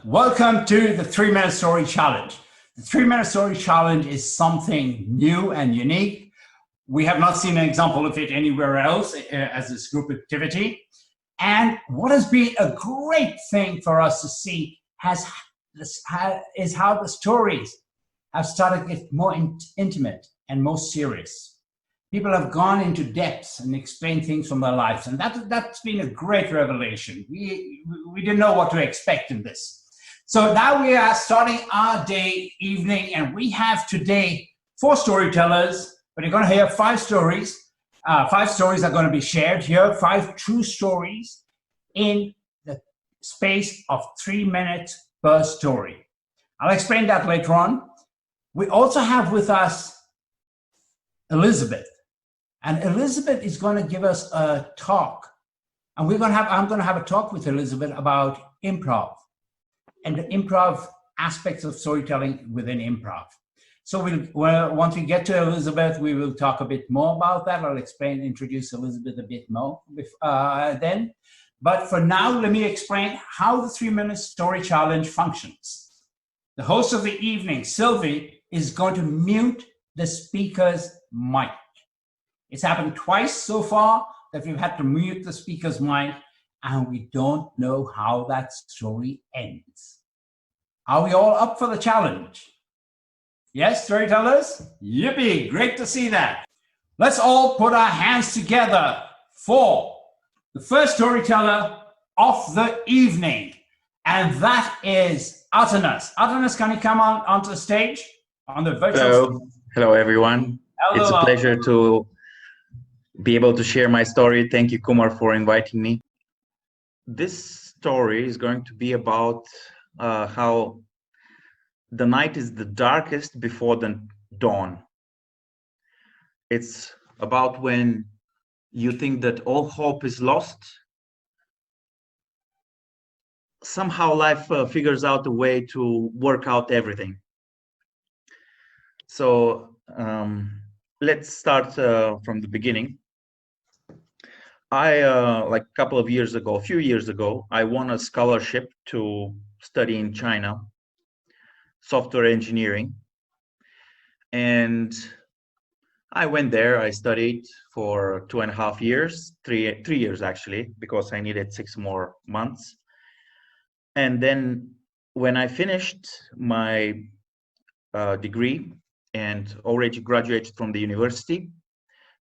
welcome to the 3 Minute Story Challenge. The 3 Minute Story Challenge is something new and unique. We have not seen an example of it anywhere else as this group activity. And what has been a great thing for us to see is how the stories have started to get more intimate and more serious. People have gone into depths and explained things from their lives, and that's been a great revelation. We didn't know what to expect in this. So now we are starting our evening, and we have today 4 storytellers, but you're going to hear 5 stories. 5 stories are going to be shared here, 5 true stories in the space of 3 minutes per story. I'll explain that later on. We also have with us Elizabeth. And Elizabeth is going to give us a talk. And I'm going to have a talk with Elizabeth about improv and the improv aspects of storytelling within improv. So once we get to Elizabeth, we will talk a bit more about that. I'll introduce Elizabeth a bit more then. But for now, let me explain how the 3 Minute Story Challenge functions. The host of the evening, Sylvie, is going to mute the speaker's mic. It's happened twice so far that we've had to mute the speaker's mic, and we don't know how that story ends. Are we all up for the challenge? Yes, storytellers? Yippee, great to see that. Let's all put our hands together for the first storyteller of the evening, and that is Artemis. Artemis, can you come onto the stage on the virtual stage? Hello, everyone. Hello. It's a pleasure to be able to share my story. Thank you, Kumar, for inviting me. This story is going to be about how the night is the darkest before the dawn. It's about when you think that all hope is lost. Somehow life figures out a way to work out everything. So let's start from the beginning. Like a few years ago, I won a scholarship to study in China, software engineering. And I went there, I studied for 2.5 years, 3 years actually, because I needed 6 more months. And then when I finished my degree and already graduated from the university,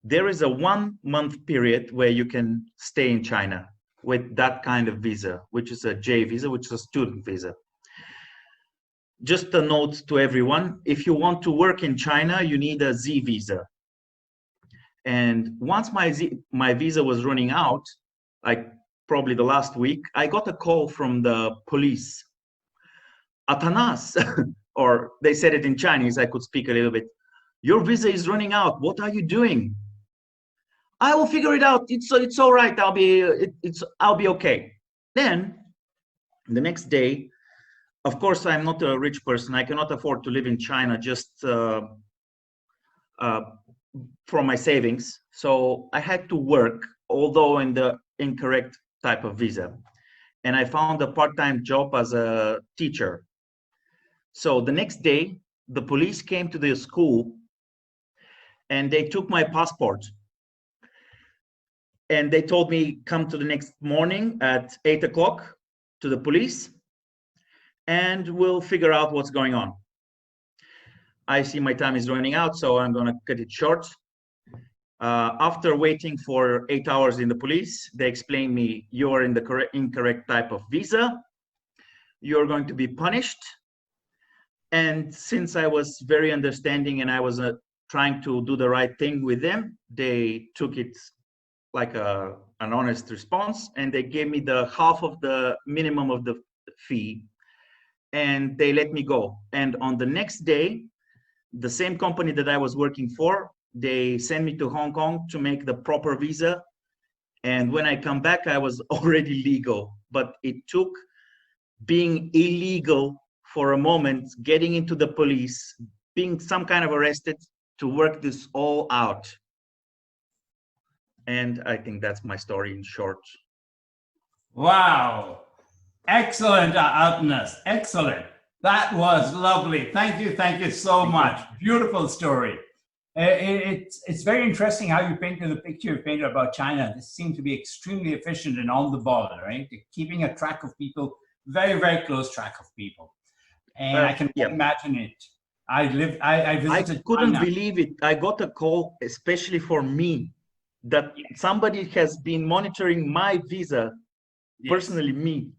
there is a 1-month period where you can stay in China with that kind of visa, which is a J visa, which is a student visa. Just a note to everyone, if you want to work in China, you need a Z visa. And once my visa was running out, like probably the last week, I got a call from the police. Atanas, or they said it in Chinese, I could speak a little bit. Your visa is running out. What are you doing? I will figure it out. It's all right. I'll be okay. Then the next day, of course, I'm not a rich person. I cannot afford to live in China just from my savings. So I had to work, although in the incorrect type of visa. And I found a part-time job as a teacher. So the next day, the police came to the school and they took my passport. And they told me, come to the next morning at 8 o'clock to the police, and we'll figure out what's going on. I see my time is running out, so I'm going to cut it short. After waiting for 8 hours in the police, they explained me, you're in the incorrect type of visa. You're going to be punished. And since I was very understanding and I was trying to do the right thing with them, they took it like an honest response, and they gave me the half of the minimum of the fee, and they let me go. And on the next day, the same company that I was working for, they sent me to Hong Kong to make the proper visa. And when I come back, I was already legal. But it took being illegal for a moment, getting into the police, being some kind of arrested to work this all out. And I think that's my story in short. Wow. Excellent, Agnes. Excellent. That was lovely. Thank you so Thank you. much. Beautiful story. It's very interesting how you painted the picture you painted about China. They seem to be extremely efficient and on the ball, right? They're keeping a track of people, very, very close track of people. And I can Yeah. imagine it. I I visited couldn't China. believe it. I got a call, especially for me, that somebody has been monitoring my visa, Yes. personally me,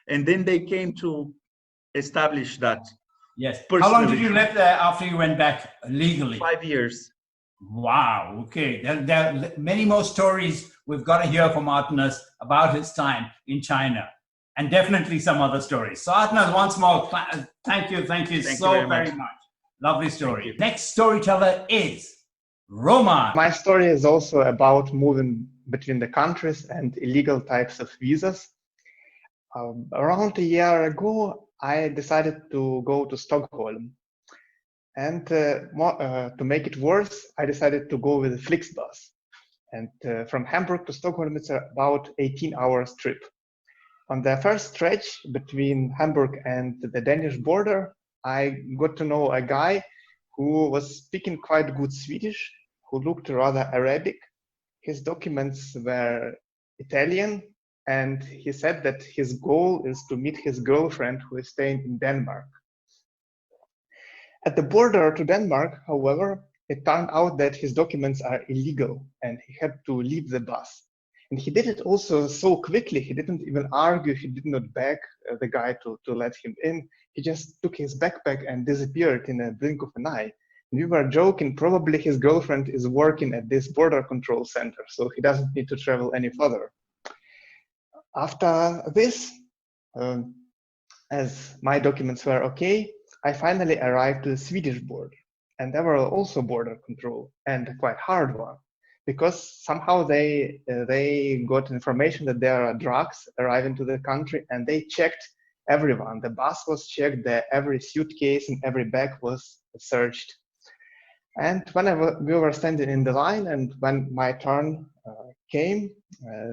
and then they came to establish that. Yes. Personally. How long did you live there after you went back legally? 5 years. Wow. Okay. There are many more stories we've got to hear from Atnas about his time in China, and definitely some other stories. So Atnas, once more, thank you Thank you so very very much. much. Lovely story. you. Next storyteller is Roman. My story is also about moving between the countries and illegal types of visas. Around a year ago, I decided to go to Stockholm. And to make it worse, I decided to go with a Flixbus. And from Hamburg to Stockholm, it's about 18 hours trip. On the first stretch between Hamburg and the Danish border, I got to know a guy who was speaking quite good Swedish, who looked rather Arabic. His documents were Italian, and he said that his goal is to meet his girlfriend who is staying in Denmark. At the border to Denmark, however, it turned out that his documents are illegal and he had to leave the bus. And he did it also so quickly, he didn't even argue, he did not beg the guy to let him in. He just took his backpack and disappeared in a blink of an eye. And we were joking, probably his girlfriend is working at this border control center, so he doesn't need to travel any further. After this, as my documents were okay, I finally arrived to the Swedish border, and there were also border control, and a quite hard one, because somehow they got information that there are drugs arriving to the country, and they checked everyone. The bus was checked, every suitcase and every bag was searched. And when we were standing in the line, and when my turn came,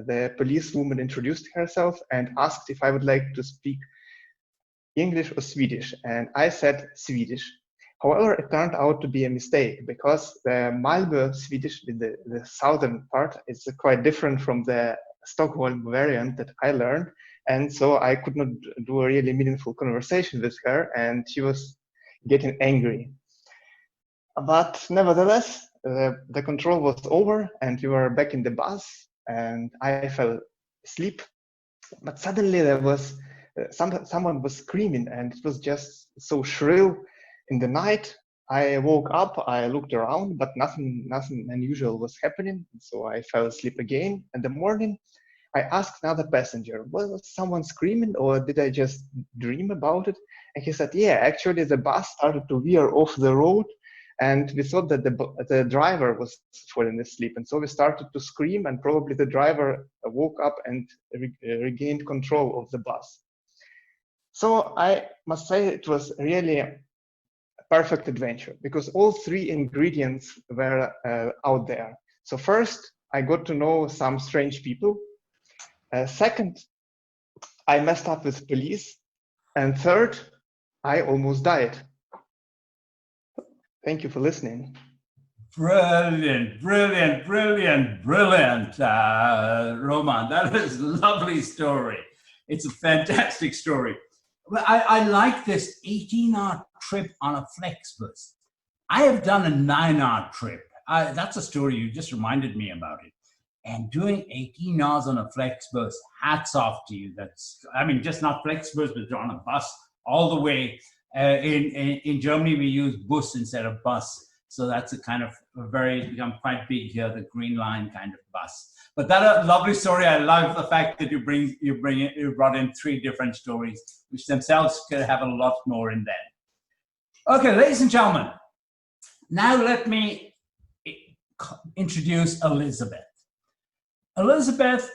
the policewoman introduced herself and asked if I would like to speak English or Swedish, and I said Swedish. However, it turned out to be a mistake because the Malmö Swedish, the southern part, is quite different from the Stockholm variant that I learned, and so I could not do a really meaningful conversation with her, and she was getting angry. But nevertheless, the control was over, and we were back in the bus, and I fell asleep. But suddenly there was someone was screaming, and it was just so shrill. In the night, I woke up, I looked around, but nothing unusual was happening. So I fell asleep again. In the morning, I asked another passenger, was someone screaming or did I just dream about it? And he said, yeah, actually the bus started to veer off the road, and we thought that the driver was falling asleep. And so we started to scream, and probably the driver woke up and regained control of the bus. So I must say it was really a perfect adventure because all three ingredients were out there. So first, I got to know some strange people. Second, I messed up with police. And third, I almost died. Thank you for listening. Brilliant, Roman. That is a lovely story. It's a fantastic story. I like this 18-hour trip on a Flexbus. I have done a 9-hour trip. That's a story you just reminded me about it. And doing 18 hours on a Flexbus, hats off to you. Just not Flexbus, but on a bus all the way. In Germany, we use bus instead of bus. So that's a kind of become quite big here, the Green Line kind of bus. But that a lovely story. I love the fact that you brought in 3 different stories, which themselves could have a lot more in there. Okay, ladies and gentlemen, now let me introduce Elizabeth. Elizabeth,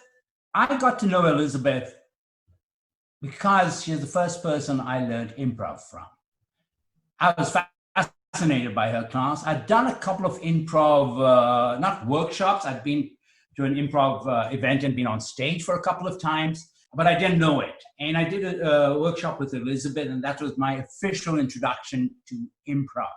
I got to know Elizabeth because she's the first person I learned improv from. I was fascinated by her class. I'd done a couple of improv, not workshops. I'd been to an improv event and been on stage for a couple of times. but I didn't know it. And I did a workshop with Elizabeth, and that was my official introduction to improv.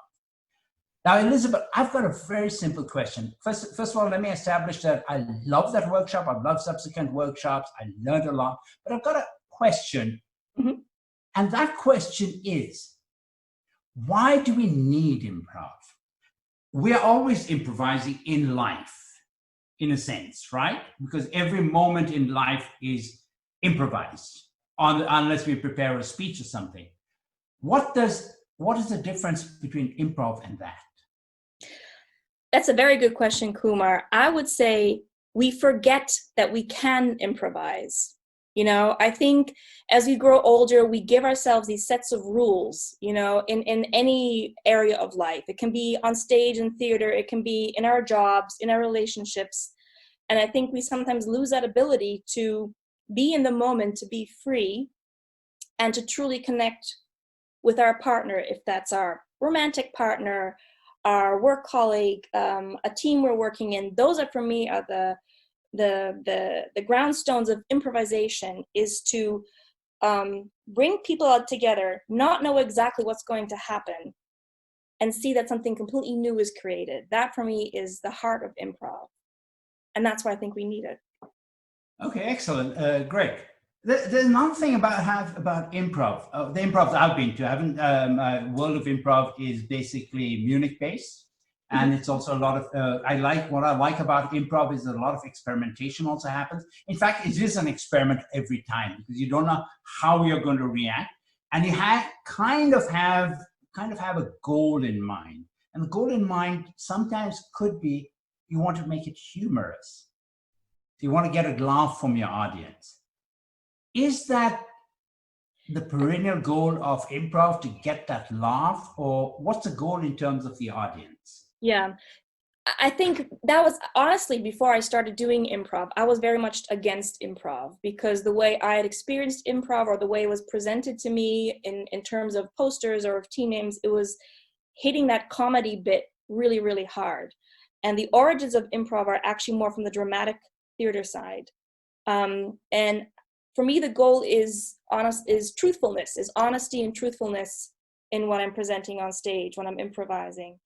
Now, Elizabeth, I've got a very simple question. First of all, let me establish that I love that workshop. I've loved subsequent workshops. I learned a lot, but I've got a question. Mm-hmm. And that question is, why do we need improv? We're always improvising in life, in a sense, right? Because every moment in life is improvised, unless we prepare a speech or something. What is the difference between improv and that? That's a very good question, Kumar. I would say we forget that we can improvise. You know, I think as we grow older, we give ourselves these sets of rules, you know, in any area of life. It can be on stage in theater, it can be in our jobs, in our relationships. And I think we sometimes lose that ability to be in the moment, to be free, and to truly connect with our partner, if that's our romantic partner, our work colleague, a team we're working in. Those are, for me, are the groundstones of improvisation, is to bring people out together, not know exactly what's going to happen, and see that something completely new is created. That, for me, is the heart of improv. And that's why I think we need it. Okay, excellent. Greg, there's another thing about improv. The improvs I've been to, World of Improv is basically Munich based. And it's also a lot of, what I like about improv is that a lot of experimentation also happens. In fact, it is an experiment every time, because you don't know how you're going to react. And you kind of have a goal in mind. And the goal in mind sometimes could be, you want to make it humorous. So you want to get a laugh from your audience. Is that the perennial goal of improv, to get that laugh? Or what's the goal in terms of the audience? Yeah, I think that was, honestly, before I started doing improv, I was very much against improv, because the way I had experienced improv, or the way it was presented to me in terms of posters or of team names, it was hitting that comedy bit really, really hard. And the origins of improv are actually more from the dramatic theater side. And for me, the goal is truthfulness, is honesty and truthfulness in what I'm presenting on stage, when I'm improvising.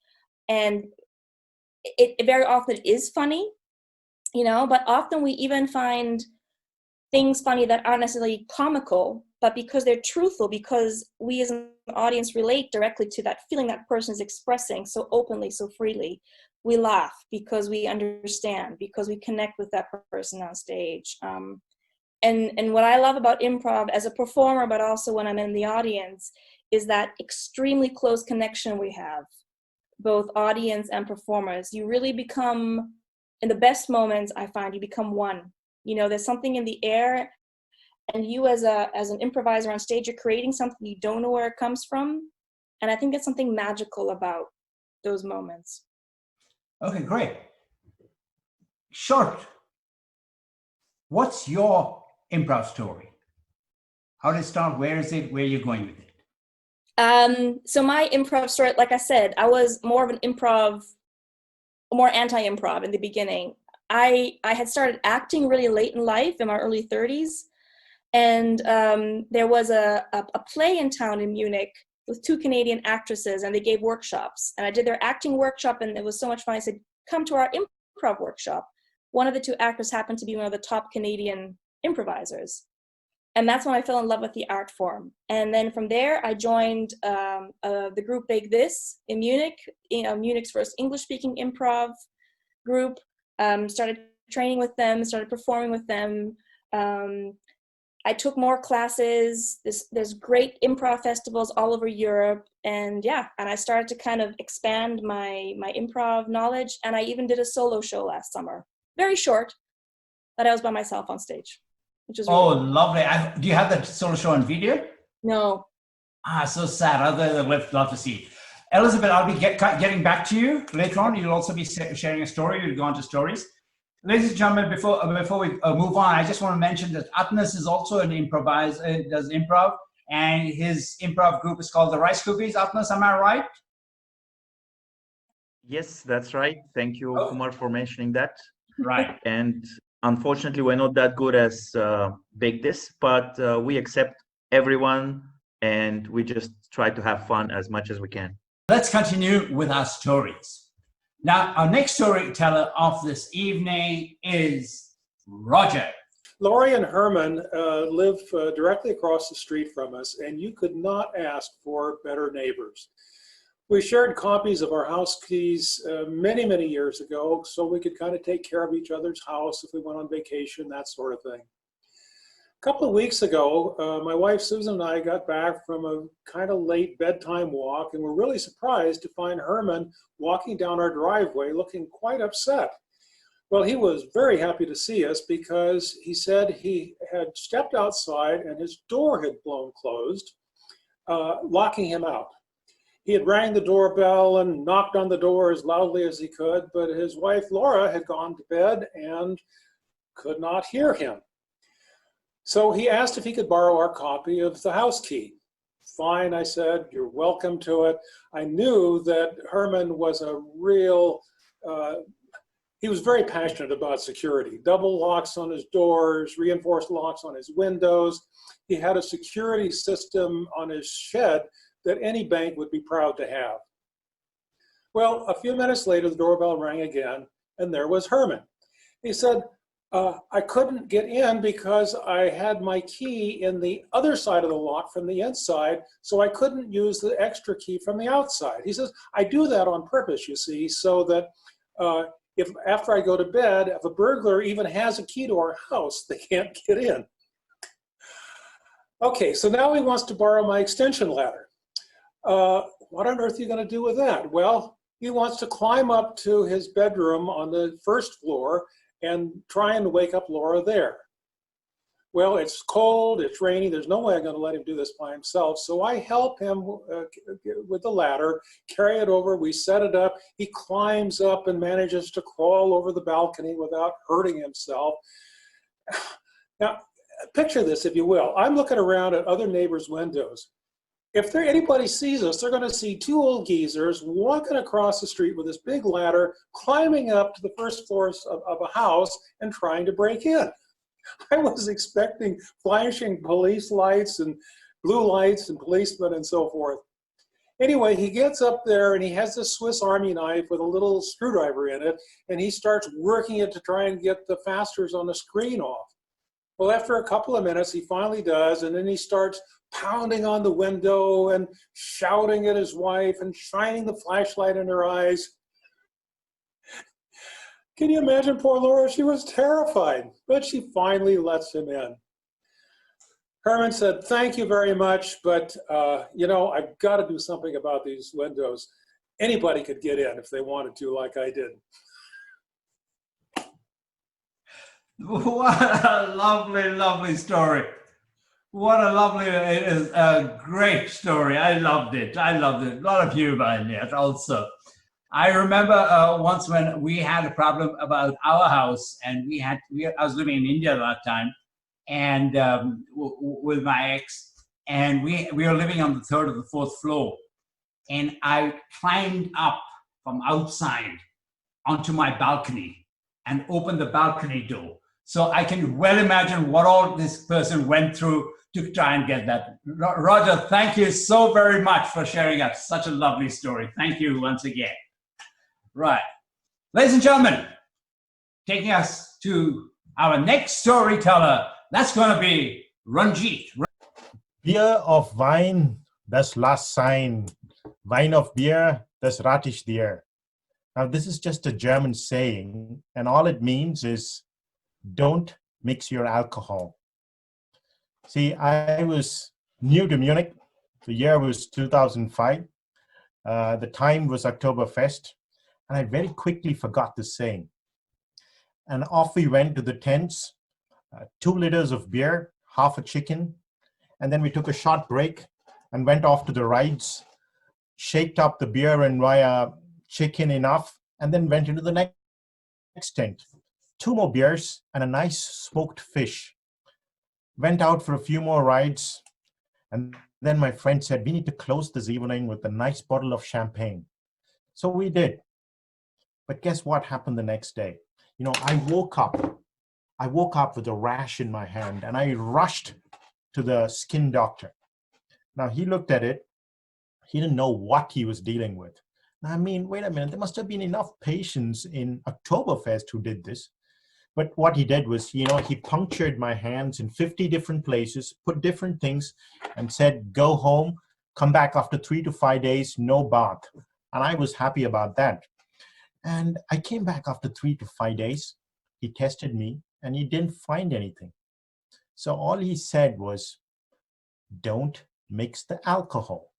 And it very often is funny, you know, but often we even find things funny that aren't necessarily comical, but because they're truthful, because we as an audience relate directly to that feeling that person is expressing so openly, so freely, we laugh because we understand, because we connect with that person on stage. And what I love about improv as a performer, but also when I'm in the audience, is that extremely close connection we have, both audience and performers. You really become, in the best moments, I find, you become one. You know, there's something in the air, and you as an improviser on stage, you're creating something, you don't know where it comes from. And I think there's something magical about those moments. Okay, great. Short. What's your improv story? How did it start? Where is it? Where are you going with it? So my improv story, like I said, I was more of an more anti-improv in the beginning. I had started acting really late in life, in my early 30s. And there was a play in town in Munich with 2 Canadian actresses, and they gave workshops. And I did their acting workshop, and it was so much fun. I said, come to our improv workshop. One of the 2 actors happened to be one of the top Canadian improvisers. And that's when I fell in love with the art form. And then from there, I joined the group Big This in Munich, Munich's first English-speaking improv group. Started training with them, started performing with them. I took more classes. There's great improv festivals all over Europe. And yeah, and I started to kind of expand my improv knowledge. And I even did a solo show last summer. Very short, but I was by myself on stage, which is really cool. Lovely. Do you have that solo show on video? No. So sad. I'd love to see. Elizabeth, I'll be getting back to you later on. You'll also be sharing a story. You'll go on to stories. Ladies and gentlemen, before we move on, I just want to mention that Atnas is also an improviser, does improv, and his improv group is called the Rice Cookies. Atnas, am I right? Yes, that's right. Thank you, Kumar, for mentioning that. Right. And unfortunately, we're not that good as big this, but we accept everyone and we just try to have fun as much as we can. Let's continue with our stories. Now, our next storyteller of this evening is Roger. Laurie and Herman live directly across the street from us, and you could not ask for better neighbors. We shared copies of our house keys many, many years ago, so we could kind of take care of each other's house if we went on vacation, that sort of thing. A couple of weeks ago, my wife Susan and I got back from a kind of late bedtime walk, and were really surprised to find Herman walking down our driveway looking quite upset. Well, he was very happy to see us because he said he had stepped outside and his door had blown closed, locking him out. He had rang the doorbell and knocked on the door as loudly as he could, but his wife Laura had gone to bed and could not hear him. So he asked if he could borrow our copy of the house key. Fine, I said, you're welcome to it. I knew that Herman was a real, he was very passionate about security. Double locks on his doors, reinforced locks on his windows. He had a security system on his shed that any bank would be proud to have. Well, a few minutes later, the doorbell rang again, and there was Herman. He said, I couldn't get in because I had my key in the other side of the lock from the inside, so I couldn't use the extra key from the outside. He says, I do that on purpose, you see, so that if after I go to bed, if a burglar even has a key to our house, they can't get in. Okay, so now he wants to borrow my extension ladder. What on earth are you going to do with that? Well, he wants to climb up to his bedroom on the first floor and try and wake up Laura there. Well, it's cold, it's rainy, there's no way I'm going to let him do this by himself, so I help him with the ladder, carry it over, we set it up, he climbs up and manages to crawl over the balcony without hurting himself. Now, picture this, if you will. I'm looking around at other neighbors' windows. If anybody sees us, they're going to see two old geezers walking across the street with this big ladder, climbing up to the first floors of a house and trying to break in. I was expecting flashing police lights and blue lights and policemen and so forth. Anyway, he gets up there and he has this Swiss Army knife with a little screwdriver in it, and he starts working it to try and get the fasteners on the screen off. Well, after a couple of minutes, he finally does, and then he starts pounding on the window and shouting at his wife and shining the flashlight in her eyes. Can you imagine poor Laura? She was terrified, but she finally lets him in. Herman said, thank you very much, but you know, I've got to do something about these windows. Anybody could get in if they wanted to, like I did. What a lovely, lovely story. What a lovely, it is a great story. I loved it. I loved it. A lot of humor in it also. I remember once when we had a problem about our house, and I was living in India at that time, and with my ex, and we were living on the third or the fourth floor, and I climbed up from outside onto my balcony and opened the balcony door. So I can well imagine what all this person went through to try and get that. Roger, thank you so very much for sharing us such a lovely story. Thank you once again. Right. Ladies and gentlemen, taking us to our next storyteller, that's going to be Ranjit. Beer of wine, das last sign. Wine of beer, das rat ich dir. Now, this is just a German saying, and all it means is don't mix your alcohol. See, I was new to Munich. The year was 2005. The time was Oktoberfest. And I very quickly forgot this saying. And off we went to the tents, 2 liters of beer, half a chicken. And then we took a short break and went off to the rides, shaked up the beer and chicken enough, and then went into the next tent. 2 more beers and a nice smoked fish. Went out for a few more rides. And then my friend said, we need to close this evening with a nice bottle of champagne. So we did. But guess what happened the next day? You know, I woke up I woke up with a rash in my hand and I rushed to the skin doctor. Now he looked at it. He didn't know what he was dealing with. I mean, wait a minute, there must have been enough patients in Oktoberfest who did this. But what he did was, he punctured my hands in 50 different places, put different things, and said, go home, come back after 3 to 5 days, no bath. And I was happy about that. And I came back after 3 to 5 days. He tested me, and he didn't find anything. So all he said was, don't mix the alcohol.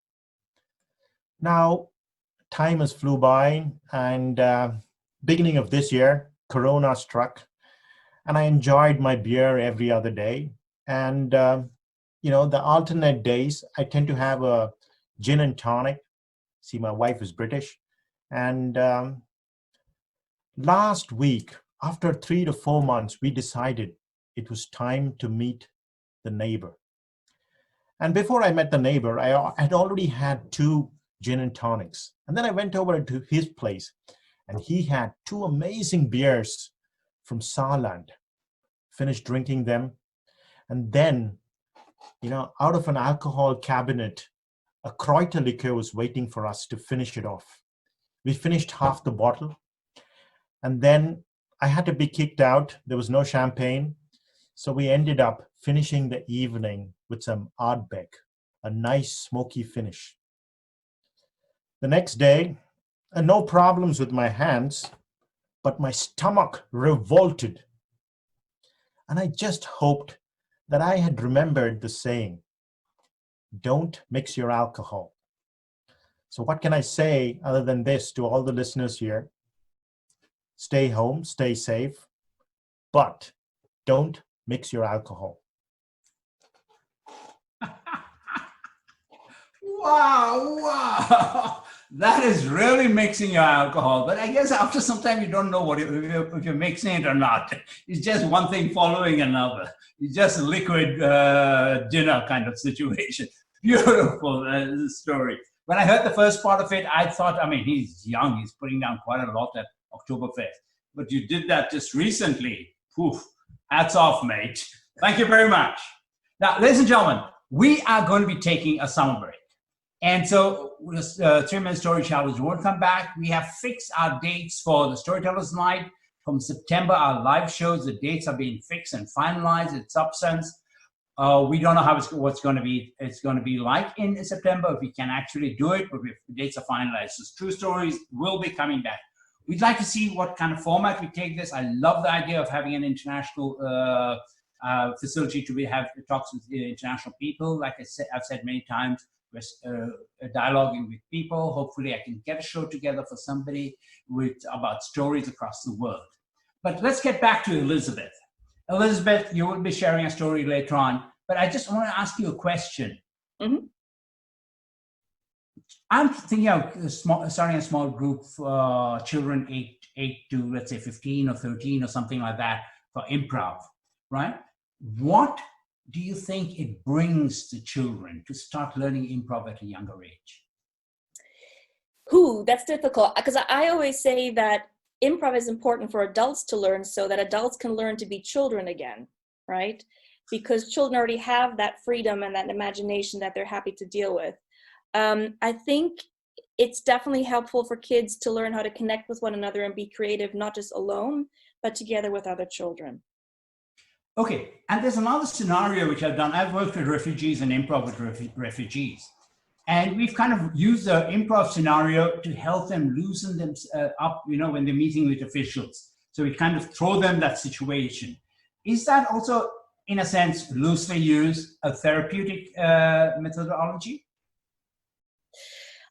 Now, time has flew by, and beginning of this year, Corona struck, and I enjoyed my beer every other day. And the alternate days, I tend to have a gin and tonic. See, my wife is British, and last week, after 3 to 4 months, we decided it was time to meet the neighbor. And before I met the neighbor, I had already had 2 gin and tonics. And then I went over to his place, and he had 2 amazing beers from Saarland. Finished drinking them. And then, out of an alcohol cabinet, a Kräuter liqueur was waiting for us to finish it off. We finished half the bottle. And then I had to be kicked out. There was no champagne. So we ended up finishing the evening with some Ardbeg, a nice smoky finish. The next day, no problems with my hands, but my stomach revolted. And I just hoped that I had remembered the saying, don't mix your alcohol. So what can I say other than this to all the listeners here? Stay home, stay safe, but don't mix your alcohol. Wow. That is really mixing your alcohol. But I guess after some time, you don't know if you're mixing it or not. It's just one thing following another. It's just a liquid dinner kind of situation. Beautiful story. When I heard the first part of it, I thought, he's young. He's putting down quite a lot at Oktoberfest. But you did that just recently. Poof. Hats off, mate. Thank you very much. Now, ladies and gentlemen, we are going to be taking a summer break. And so this 3-minute story challenge won't come back. We have fixed our dates for the Storytellers Night. From September, our live shows, the dates are being fixed and finalized in substance. We don't know what's going to be. It's going to be like in September if we can actually do it, but the dates are finalized. So True Stories will be coming back. We'd like to see what kind of format we take this. I love the idea of having an international facility to have talks with international people. Like I've said many times, dialoguing with people. Hopefully I can get a show together for somebody about stories across the world. But let's get back to Elizabeth. Elizabeth, you will be sharing a story later on, but I just want to ask you a question. Mm-hmm. I'm thinking of starting a small group for children 8 to, let's say, 15 or 13 or something like that for improv, right? What do you think it brings to children to start learning improv at a younger age? That's difficult, because I always say that improv is important for adults to learn so that adults can learn to be children again, right? Because children already have that freedom and that imagination that they're happy to deal with. I think it's definitely helpful for kids to learn how to connect with one another and be creative, not just alone, but together with other children. Okay, and there's another scenario which I've done. I've worked with refugees and improv with refugees. And we've kind of used the improv scenario to help them loosen them up, when they're meeting with officials. So we kind of throw them that situation. Is that also, in a sense, loosely used a therapeutic methodology?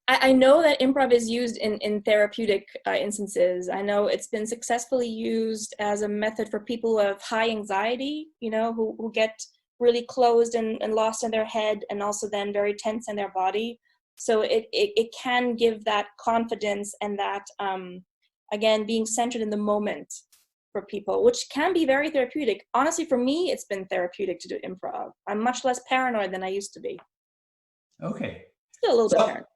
I know that improv is used in therapeutic instances. I know it's been successfully used as a method for people who have high anxiety, who get really closed and lost in their head, and also then very tense in their body. So it can give that confidence and that, again, being centered in the moment for people, which can be very therapeutic. Honestly, for me, it's been therapeutic to do improv. I'm much less paranoid than I used to be. Okay. Still a little bit paranoid.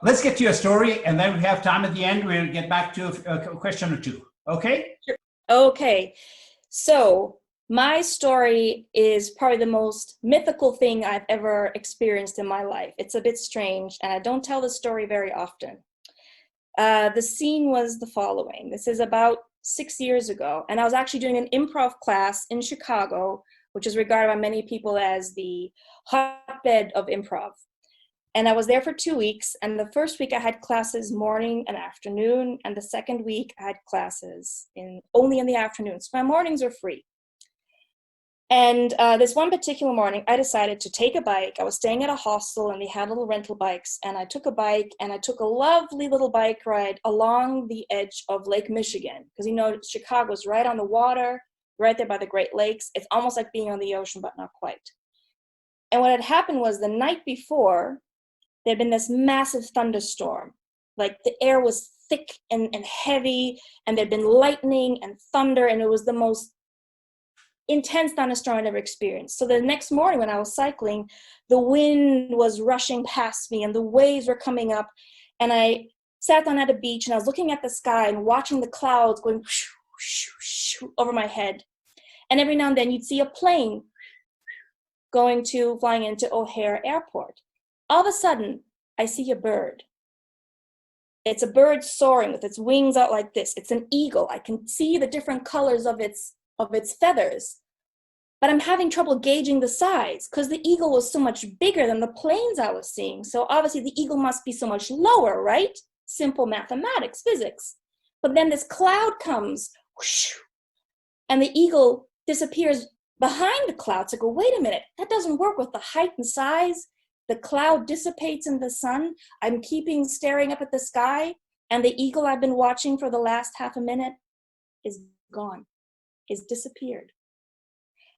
Let's get to your story, and then we have time at the end. We'll get back to a question or two. Okay? Sure. Okay, so my story is probably the most mythical thing I've ever experienced in my life. It's a bit strange, and I don't tell the story very often. The scene was the following. This is about 6 years ago, and I was actually doing an improv class in Chicago, which is regarded by many people as the hotbed of improv. And I was there for 2 weeks, and the first week I had classes morning and afternoon, and the second week I had classes only in the afternoon. So my mornings are free. And this one particular morning, I decided to take a bike. I was staying at a hostel, and they had little rental bikes. And I took a bike, and I took a lovely little bike ride along the edge of Lake Michigan. Because, you know, Chicago's right on the water, right there by the Great Lakes. It's almost like being on the ocean, but not quite. And what had happened was the night before, there had been this massive thunderstorm. Like the air was thick and heavy, and there'd been lightning and thunder, and it was the most intense thunderstorm I'd ever experienced. So the next morning when I was cycling, the wind was rushing past me and the waves were coming up, and I sat down at a beach and I was looking at the sky and watching the clouds going shoo, shoo, shoo, over my head. And every now and then you'd see a plane flying into O'Hare Airport. All of a sudden, I see a bird. It's a bird soaring with its wings out like this. It's an eagle. I can see the different colors of its feathers, but I'm having trouble gauging the size because the eagle was so much bigger than the planes I was seeing. So obviously the eagle must be so much lower, right? Simple mathematics, physics. But then this cloud comes, whoosh, and the eagle disappears behind the cloud. So I go, wait a minute, that doesn't work with the height and size. The cloud dissipates in the sun. I'm staring up at the sky, and the eagle I've been watching for the last half a minute is gone, is disappeared.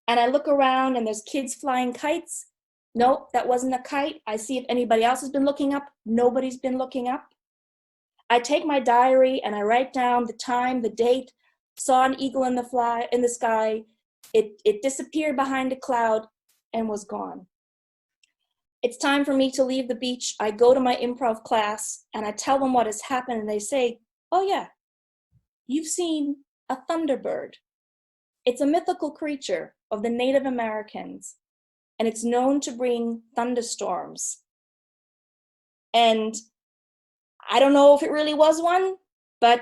And I look around and there's kids flying kites. Nope, that wasn't a kite. I see if anybody else has been looking up. Nobody's been looking up. I take my diary and I write down the time, the date, saw an eagle in the sky. It disappeared behind a cloud and was gone. It's time for me to leave the beach. I go to my improv class and I tell them what has happened, and they say, oh yeah, you've seen a thunderbird. It's a mythical creature of the Native Americans, and it's known to bring thunderstorms. And I don't know if it really was one, but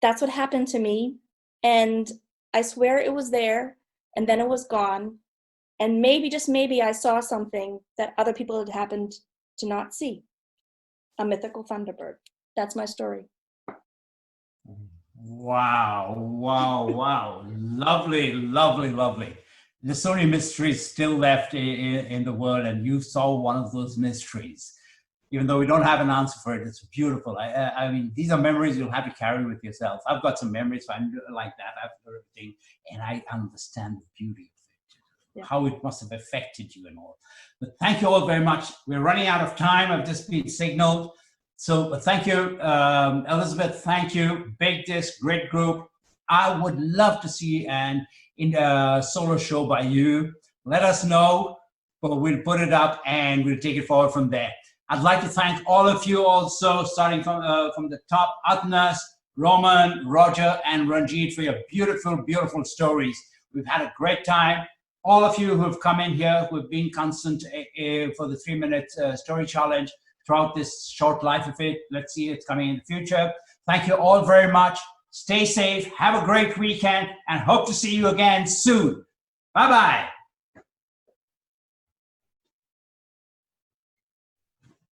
that's what happened to me. And I swear it was there, and then it was gone. And maybe, just maybe, I saw something that other people had happened to not see. A mythical thunderbird. That's my story. Wow, wow, wow. Lovely, lovely, lovely. There's so many mysteries still left in the world, and you saw one of those mysteries. Even though we don't have an answer for it, it's beautiful. I mean, these are memories you'll have to carry with yourself. I've got some memories like that. I've heard everything, and I understand the beauty of it. Yeah. How it must have affected you and all. But thank you all very much. We're running out of time. I've just been signaled. So thank you, Elizabeth. Thank you. Big Disc, great group. I would love to see an solo show by you. Let us know, but we'll put it up and we'll take it forward from there. I'd like to thank all of you also, starting from the top, Atnas, Roman, Roger, and Ranjit, for your beautiful, beautiful stories. We've had a great time. All of you who have come in here, who have been constant for the 3-minute story challenge throughout this short life of it. Let's see it's coming in the future. Thank you all very much. Stay safe. Have a great weekend and hope to see you again soon. Bye-bye.